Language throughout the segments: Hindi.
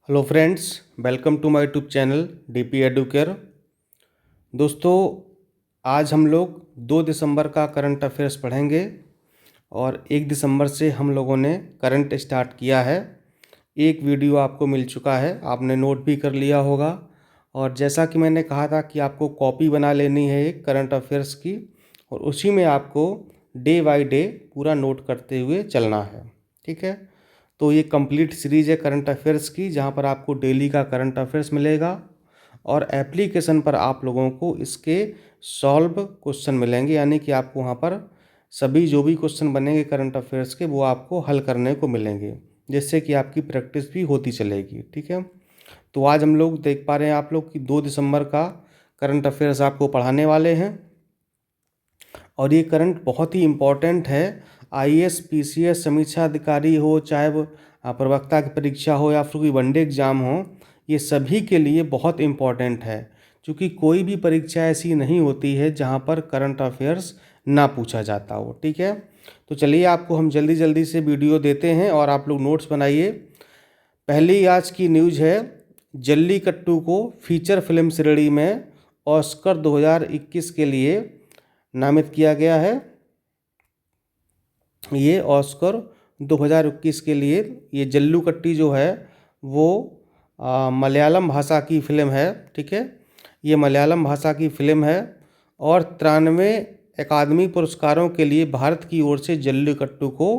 Hello friends, welcome to my YouTube channel DP Educare. दोस्तों, आज हम लोग 2 दिसंबर का करंट अफेयर्स पढ़ेंगे और 1 दिसंबर से हम लोगों ने करंट स्टार्ट किया है। एक वीडियो आपको मिल चुका है, आपने नोट भी कर लिया होगा। और जैसा कि मैंने कहा था कि आपको कॉपी बना लेनी है एक करंट अफेयर्स की, और उसी में आपको डे बाय डे पूरा नोट करते हुए चलना है। ठीक है, तो ये कंप्लीट सीरीज़ है करंट अफेयर्स की, जहाँ पर आपको डेली का करंट अफेयर्स मिलेगा और एप्लीकेशन पर आप लोगों को इसके सॉल्व क्वेश्चन मिलेंगे, यानी कि आपको वहाँ पर सभी जो भी क्वेश्चन बनेंगे करंट अफेयर्स के वो आपको हल करने को मिलेंगे, जिससे कि आपकी प्रैक्टिस भी होती चलेगी। ठीक है, तो आज हम लोग देख पा रहे हैं आप लोग कि 2 दिसंबर का करंट अफेयर्स आपको पढ़ाने वाले हैं और ये करंट बहुत ही इम्पॉर्टेंट है। आईएएस पीसीएस समीक्षा अधिकारी हो, चाहे वो प्रवक्ता की परीक्षा हो या फिर कोई वनडे एग्ज़ाम हो, ये सभी के लिए बहुत इम्पॉर्टेंट है, क्योंकि कोई भी परीक्षा ऐसी नहीं होती है जहाँ पर करंट अफेयर्स ना पूछा जाता हो। ठीक है, तो चलिए आपको हम जल्दी जल्दी से वीडियो देते हैं और आप लोग नोट्स बनाइए। पहली आज की न्यूज़ है, जल्लीकट्टू को फीचर फिल्म श्रेणी में ऑस्कर 2021 के लिए नामित किया गया है। ये ऑस्कर 2021 के लिए ये जल्लीकट्टू जो है वो मलयालम भाषा की फ़िल्म है। ठीक है, ये मलयालम भाषा की फ़िल्म है और 93 अकादमी पुरस्कारों के लिए भारत की ओर से जल्लीकट्टू को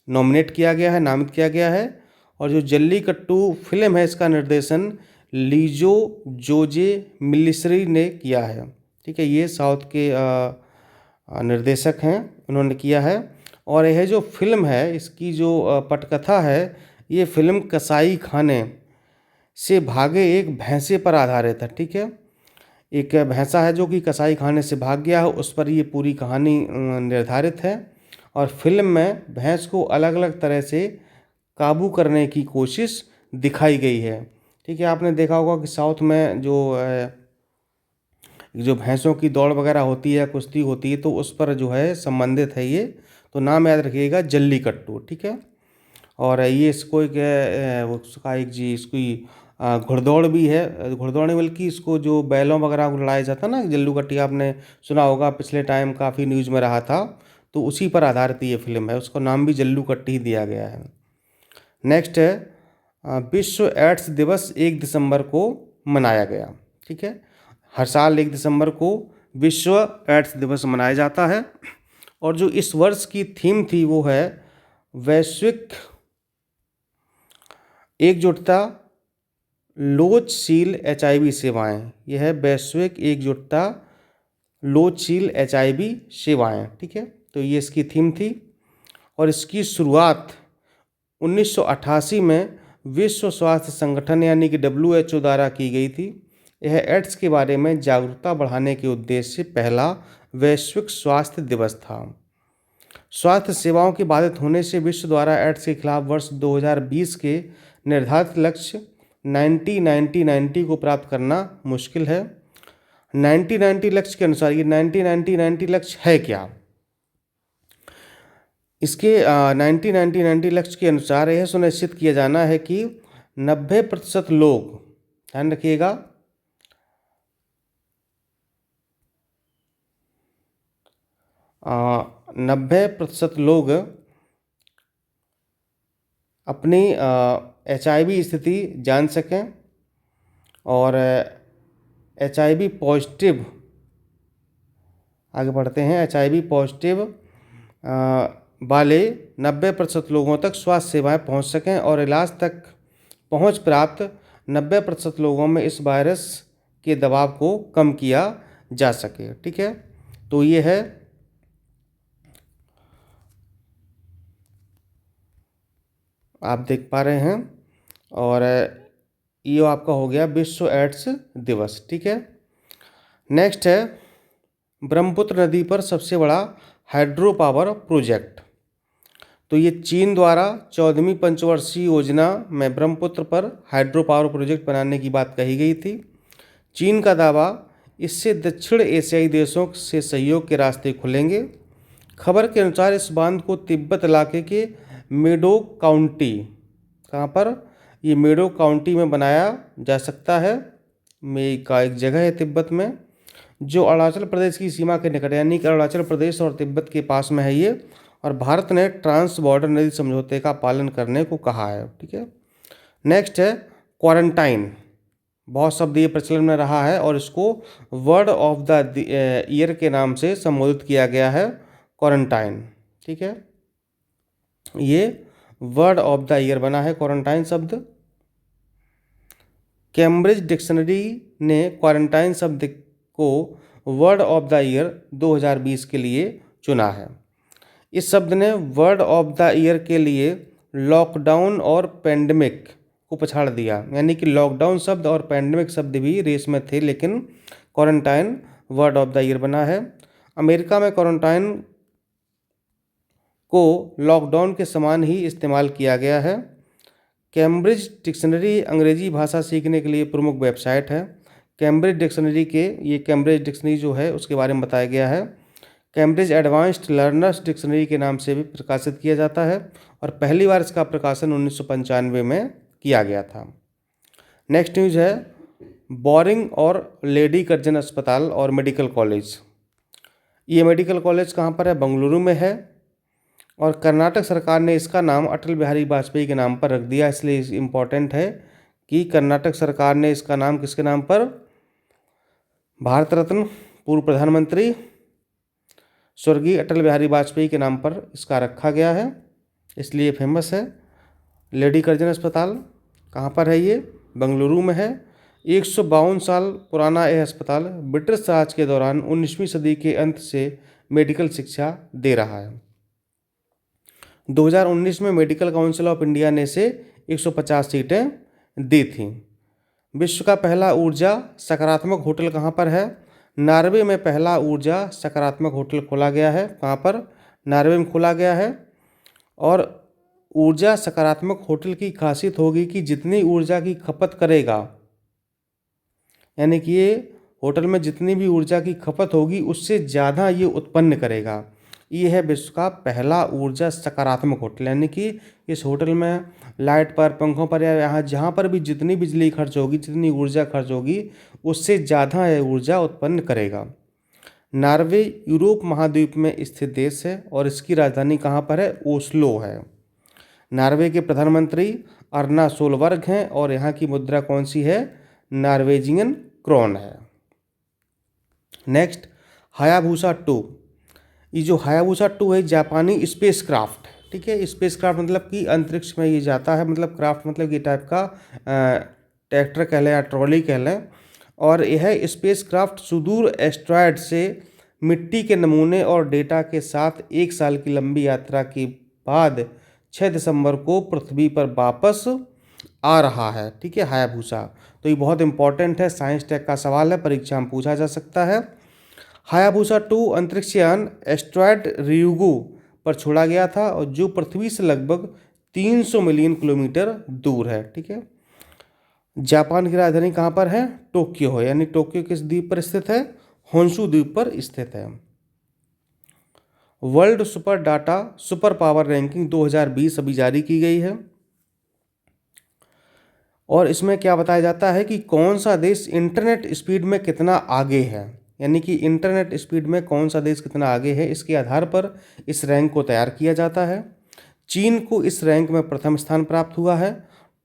नॉमिनेट किया गया है, नामित किया गया है। और जो जल्लीकट्टू फिल्म है, इसका निर्देशन लीजो जोजे मिलिश्री ने किया है। ठीक है, ये साउथ के निर्देशक हैं, उन्होंने किया है। और यह जो फिल्म है, इसकी जो पटकथा है, ये फिल्म कसाई खाने से भागे एक भैंसे पर आधारित है। ठीक है, एक भैंसा है जो कि कसाई खाने से भाग गया है, उस पर ये पूरी कहानी निर्धारित है। और फिल्म में भैंस को अलग अलग तरह से काबू करने की कोशिश दिखाई गई है। ठीक है, आपने देखा होगा कि साउथ में जो भैंसों की दौड़ वगैरह होती है, कुश्ती होती है, तो उस पर जो है संबंधित है ये, तो नाम याद रखिएगा जल्लीकट्टू। ठीक है, और ये इसको उसका एक जी इसकी घुड़दौड़ भी है, घुड़दौड़ नहीं बल्कि इसको जो बैलों वगैरह को लड़ाया जाता है ना, जल्लीकट्टू, आपने सुना होगा, पिछले टाइम काफ़ी न्यूज़ में रहा था, तो उसी पर आधारित ये फिल्म है, उसका नाम भी जल्लीकट्टू ही दिया गया है। नेक्स्ट है, विश्व एड्स दिवस 1 दिसंबर को मनाया गया। ठीक है, हर साल 1 दिसंबर को विश्व एड्स दिवस मनाया जाता है और जो इस वर्ष की थीम थी वो है वैश्विक एकजुटता लोचशील एचआईवी सेवाएं। यह है वैश्विक एकजुटता लोचशील एचआईवी सेवाएं। ठीक है, तो ये इसकी थीम थी और इसकी शुरुआत 1988 में विश्व स्वास्थ्य संगठन यानी कि WHO द्वारा की गई थी। यह एड्स के बारे में जागरूकता बढ़ाने के उद्देश्य से पहला वैश्विक स्वास्थ्य दिवस था। स्वास्थ्य सेवाओं के बाधित होने से विश्व द्वारा एड्स के खिलाफ वर्ष 2020 के निर्धारित लक्ष्य 90-90-90 को प्राप्त करना मुश्किल है। 90-90 लक्ष्य के अनुसार, ये 90-90-90 लक्ष्य है क्या? इसके 90-90-90 लक्ष्य के अनुसार यह सुनिश्चित किया जाना है कि 90% लोग, ध्यान रखिएगा, 90% लोग अपनी HIV स्थिति जान सकें और HIV पॉजिटिव, आगे बढ़ते हैं, HIV पॉजिटिव वाले 90% लोगों तक स्वास्थ्य सेवाएं पहुंच सकें और इलाज तक पहुंच प्राप्त 90% लोगों में इस वायरस के दबाव को कम किया जा सके। ठीक है, तो ये है, आप देख पा रहे हैं, और ये आपका हो गया विश्व एड्स दिवस। ठीक है, नेक्स्ट है, ब्रह्मपुत्र नदी पर सबसे बड़ा हाइड्रो पावर प्रोजेक्ट। तो ये चीन द्वारा 14वीं पंचवर्षीय योजना में ब्रह्मपुत्र पर हाइड्रो पावर प्रोजेक्ट बनाने की बात कही गई थी। चीन का दावा, इससे दक्षिण एशियाई देशों से सहयोग के रास्ते खुलेंगे। खबर के अनुसार इस बांध को तिब्बत इलाके के मेडोक काउंटी, कहाँ पर, ये मेडो काउंटी में बनाया जा सकता है। में का एक जगह है तिब्बत में, जो अरुणाचल प्रदेश की सीमा के निकट, यानी कि अरुणाचल प्रदेश और तिब्बत के पास में है ये। और भारत ने ट्रांस बॉर्डर नदी समझौते का पालन करने को कहा है। ठीक है। नेक्स्ट है क्वारंटाइन। बहुत शब्द ये प्रचलन में रहा है और इसको वर्ड ऑफ द ईयर के नाम से संबोधित किया गया है, क्वारंटाइन। ठीक है, ये वर्ड ऑफ द ईयर बना है क्वारंटाइन शब्द। कैम्ब्रिज डिक्शनरी ने क्वारंटाइन शब्द को वर्ड ऑफ द ईयर 2020 के लिए चुना है। इस शब्द ने वर्ड ऑफ द ईयर के लिए लॉकडाउन और पेंडेमिक को पछाड़ दिया, यानी कि लॉकडाउन शब्द और पेंडेमिक शब्द भी रेस में थे, लेकिन quarantine word of the year बना है। अमेरिका में क्वारंटाइन को लॉकडाउन के समान ही इस्तेमाल किया गया है। कैम्ब्रिज डिक्शनरी अंग्रेजी भाषा सीखने के लिए प्रमुख वेबसाइट है। कैम्ब्रिज डिक्शनरी के ये कैम्ब्रिज डिक्शनरी जो है उसके बारे में बताया गया है। कैम्ब्रिज एडवांस्ड लर्नर्स डिक्शनरी के नाम से भी प्रकाशित किया जाता है और पहली बार इसका प्रकाशन 1995 में किया गया था। नेक्स्ट न्यूज़ है बोरिंग और लेडी कर्जन अस्पताल और मेडिकल कॉलेज। ये मेडिकल कॉलेज कहाँ पर है? बेंगलुरु में है और कर्नाटक सरकार ने इसका नाम अटल बिहारी वाजपेयी के नाम पर रख दिया। इसलिए इम्पॉर्टेंट है कि कर्नाटक सरकार ने इसका नाम किसके नाम पर? भारत रत्न पूर्व प्रधानमंत्री स्वर्गीय अटल बिहारी वाजपेयी के नाम पर इसका रखा गया है, इसलिए फेमस है। लेडी कर्जन अस्पताल कहाँ पर है? ये बेंगलुरु में है। 152 साल पुराना यह अस्पताल ब्रिटिश राज के दौरान 19वीं सदी के अंत से मेडिकल शिक्षा दे रहा है। 2019 में मेडिकल काउंसिल ऑफ इंडिया ने इसे 150 सीटें दी थीं। विश्व का पहला ऊर्जा सकारात्मक होटल कहाँ पर है? नॉर्वे में पहला ऊर्जा सकारात्मक होटल खोला गया है। कहाँ पर? नॉर्वे में खोला गया है। और ऊर्जा सकारात्मक होटल की खासियत होगी कि जितनी ऊर्जा की खपत करेगा, यानी कि ये होटल में जितनी भी ऊर्जा की खपत होगी उससे ज़्यादा ये उत्पन्न करेगा। ये है विश्व का पहला ऊर्जा सकारात्मक होटल, यानी कि इस होटल में लाइट पर, पंखों पर या यहाँ जहाँ पर भी जितनी बिजली खर्च होगी, जितनी ऊर्जा खर्च होगी, उससे ज़्यादा यह ऊर्जा उत्पन्न करेगा। नॉर्वे यूरोप महाद्वीप में स्थित देश है और इसकी राजधानी कहाँ पर है? ओस्लो है। नॉर्वे के प्रधानमंत्री अर्ना सोलबर्ग हैं और यहाँ की मुद्रा कौन सी है? नॉर्वेजियन क्रोन है। Next Hayabusa 2। ये जो हायाबुसा 2 है जापानी स्पेस क्राफ्ट। ठीक है, स्पेस क्राफ्ट मतलब कि अंतरिक्ष में ये जाता है, मतलब क्राफ्ट मतलब ये टाइप का ट्रैक्टर कह लें या ट्रॉली कह लें। और यह स्पेस क्राफ्ट सुदूर एस्ट्रॉयड से मिट्टी के नमूने और डेटा के साथ 1 साल की लंबी यात्रा के बाद 6 दिसंबर को पृथ्वी पर वापस आ रहा है। ठीक है, हायाबुसा। तो ये बहुत इंपॉर्टेंट है, साइंस टेक का सवाल है, परीक्षा में पूछा जा सकता है। हायाबुसा 2 अंतरिक्षयान एस्ट्रॉयड रियुगु पर छोड़ा गया था और जो पृथ्वी से लगभग 300 मिलियन किलोमीटर दूर है। ठीक है, जापान की राजधानी कहाँ पर है? टोक्यो है, यानी टोक्यो किस द्वीप पर स्थित है? होन्शु द्वीप पर स्थित है। World super data super power ranking 2020 अभी जारी की गई है और इसमें क्या बताया जाता है कि कौन सा देश इंटरनेट स्पीड में कितना आगे है, यानी कि इंटरनेट स्पीड में कौन सा देश कितना आगे है, इसके आधार पर इस रैंक को तैयार किया जाता है। चीन को इस रैंक में प्रथम स्थान प्राप्त हुआ है।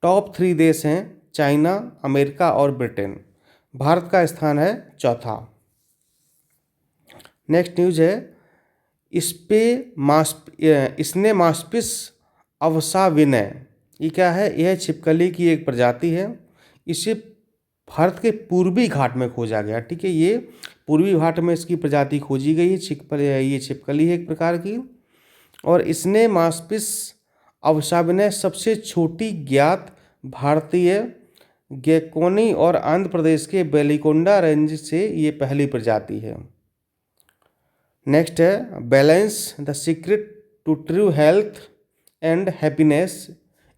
टॉप 3 देश हैं चाइना, अमेरिका और ब्रिटेन। भारत का स्थान है चौथा। नेक्स्ट न्यूज है इसने मास्पिस अवसाविनय। ये क्या है? यह छिपकली की एक प्रजाति है। इसे भारत के पूर्वी घाट में खोजा गया। ठीक है, ये पूर्वी घाट में इसकी प्रजाति खोजी गई है। ये छिपकली है एक प्रकार की। और इसने मास्पिस अवसाविनय सबसे छोटी ज्ञात भारतीय गेकोनी और आंध्र प्रदेश के बेलिकोंडा रेंज से ये पहली प्रजाति है। नेक्स्ट है balance the secret to true health and happiness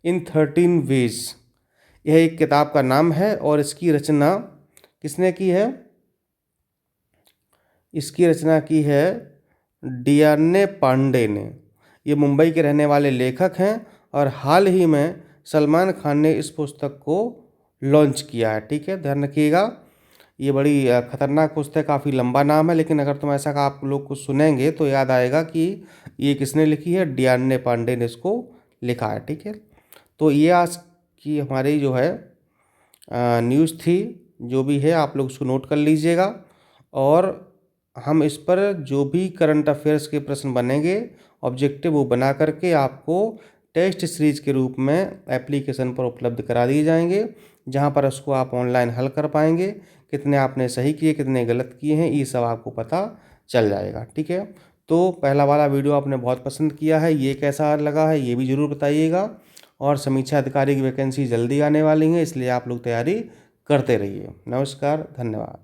in 13 ways. यह एक किताब का नाम है और इसकी रचना किसने की है? इसकी रचना की है डियाने पांडे ने। ये मुंबई के रहने वाले लेखक हैं और हाल ही में सलमान खान ने इस पुस्तक को लॉन्च किया है। ठीक है, ध्यान रखिएगा। ये बड़ी खतरनाक पुस्तक है, काफ़ी लंबा नाम है, लेकिन अगर तुम ऐसा का आप लोग कुछ सुनेंगे तो याद आएगा कि ये किसने लिखी है, डीएन पांडे ने इसको लिखा है। ठीक है, तो ये आज की हमारी जो है न्यूज़ थी। जो भी है आप लोग उसको नोट कर लीजिएगा, और हम इस पर जो भी करंट अफेयर्स के प्रश्न बनेंगे ऑब्जेक्टिव, वो बना करके आपको टेस्ट सीरीज के रूप में एप्लीकेशन पर उपलब्ध करा दिए जाएंगे, जहां पर उसको आप ऑनलाइन हल कर पाएंगे। कितने आपने सही किए, कितने गलत किए हैं, ये सब आपको पता चल जाएगा। ठीक है, तो पहला वाला वीडियो आपने बहुत पसंद किया है, ये कैसा लगा है ये भी ज़रूर बताइएगा। और समीक्षा अधिकारी की वैकेंसी जल्दी आने वाली है, इसलिए आप लोग तैयारी करते रहिए। नमस्कार, धन्यवाद।